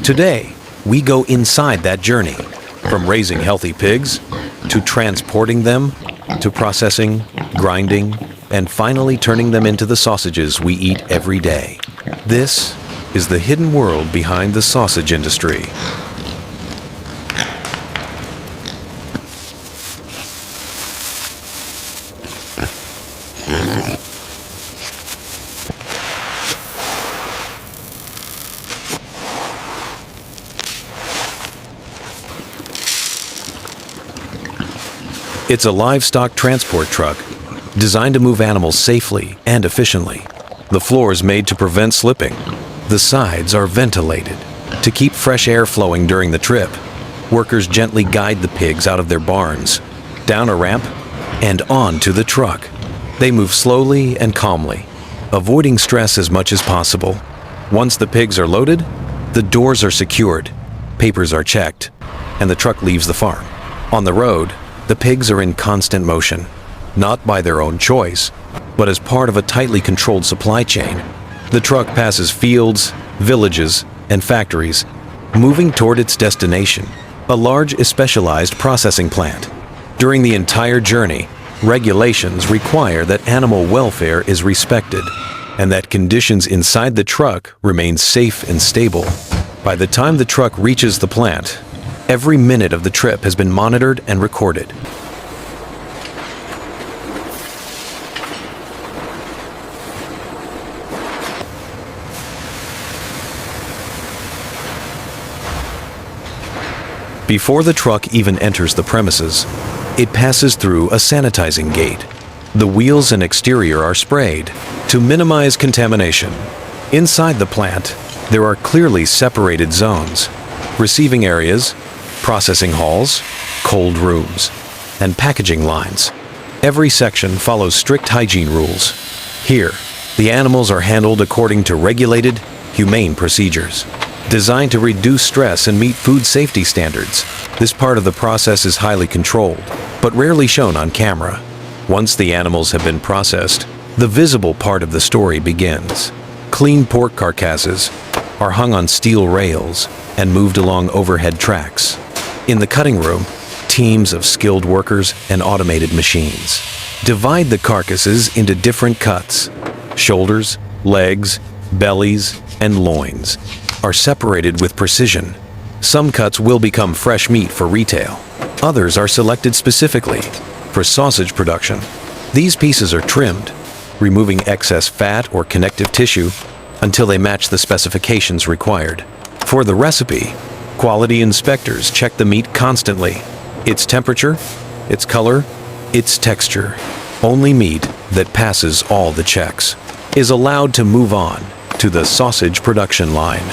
Today, we go inside that journey, from raising healthy pigs, to transporting them, to processing, grinding, and finally turning them into the sausages we eat every day. This is the hidden world behind the sausage industry. It's a livestock transport truck designed to move animals safely and efficiently. The floor is made to prevent slipping. The sides are ventilated to keep fresh air flowing during the trip. Workers gently guide the pigs out of their barns, down a ramp, and onto the truck. They move slowly and calmly, avoiding stress as much as possible. Once the pigs are loaded, the doors are secured, papers are checked, and the truck leaves the farm. On the road, the pigs are in constant motion, not by their own choice, but as part of a tightly controlled supply chain. The truck passes fields, villages, and factories, moving toward its destination, a large specialized processing plant. During the entire journey, regulations require that animal welfare is respected and that conditions inside the truck remain safe and stable. By the time the truck reaches the plant, every minute of the trip has been monitored and recorded. Before the truck even enters the premises, it passes through a sanitizing gate. The wheels and exterior are sprayed to minimize contamination. Inside the plant, there are clearly separated zones: receiving areas, processing halls, cold rooms, and packaging lines. Every section follows strict hygiene rules. Here, the animals are handled according to regulated, humane procedures, designed to reduce stress and meet food safety standards. This part of the process is highly controlled, but rarely shown on camera. Once the animals have been processed, the visible part of the story begins. Clean pork carcasses are hung on steel rails and moved along overhead tracks. In the cutting room, teams of skilled workers and automated machines divide the carcasses into different cuts. Shoulders, legs, bellies, and loins are separated with precision. Some cuts will become fresh meat for retail. Others are selected specifically for sausage production. These pieces are trimmed, removing excess fat or connective tissue until they match the specifications required. For the recipe, quality inspectors check the meat constantly. Its temperature, its color, its texture. Only meat that passes all the checks is allowed to move on to the sausage production line.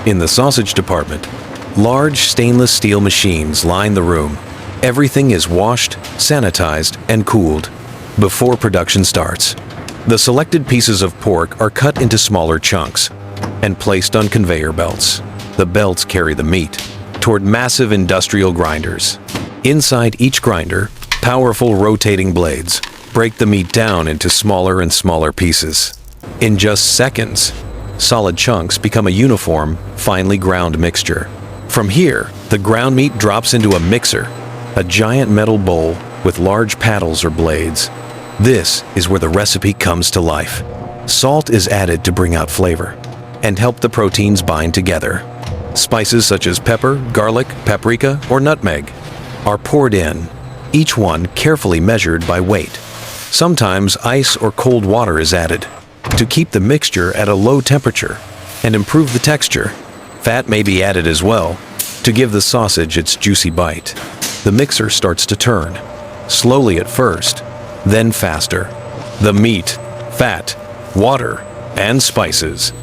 In the sausage department, large stainless steel machines line the room. Everything is washed, sanitized, and cooled before production starts. The selected pieces of pork are cut into smaller chunks and placed on conveyor belts. The belts carry the meat toward massive industrial grinders. Inside each grinder, powerful rotating blades break the meat down into smaller and smaller pieces. In just seconds, solid chunks become a uniform, finely ground mixture. From here, the ground meat drops into a mixer, a giant metal bowl with large paddles or blades. This is where the recipe comes to life. Salt is added to bring out flavor and help the proteins bind together. Spices such as pepper, garlic, paprika, or nutmeg are poured in, each one carefully measured by weight. Sometimes ice or cold water is added to keep the mixture at a low temperature and improve the texture. Fat may be added as well to give the sausage its juicy bite. The mixer starts to turn, slowly at first, then faster. The meat, fat, water, and spices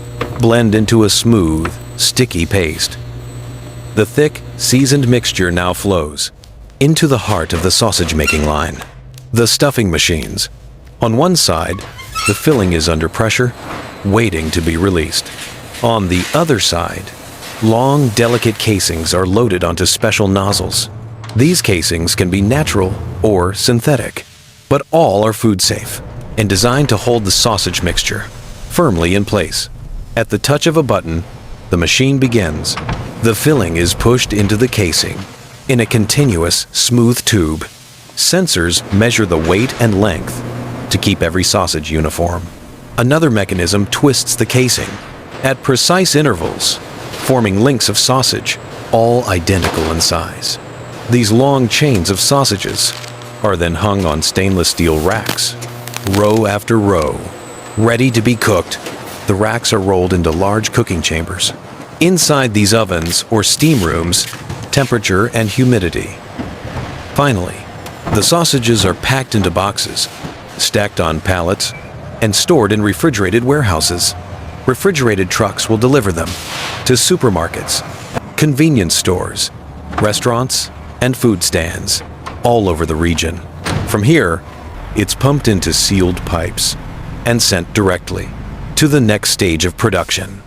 blend into a smooth, sticky paste. The thick, seasoned mixture now flows into the heart of the sausage-making line. The stuffing machines. On one side, the filling is under pressure, waiting to be released. On the other side, long, delicate casings are loaded onto special nozzles. These casings can be natural or synthetic, but all are food safe. and designed to hold the sausage mixture firmly in place. At the touch of a button, the machine begins. The filling is pushed into the casing in a continuous, smooth tube. Sensors measure the weight and length to keep every sausage uniform. Another mechanism twists the casing at precise intervals, forming links of sausage, all identical in size. These long chains of sausages are then hung on stainless steel racks, row after row. Ready to be cooked, the racks are rolled into large cooking chambers. Inside these ovens or steam rooms, temperature and humidity. Finally, the sausages are packed into boxes, stacked on pallets, and stored in refrigerated warehouses. Refrigerated trucks will deliver them to supermarkets, convenience stores, restaurants, and food stands all over the region. From here, it's pumped into sealed pipes and sent directly to the next stage of production.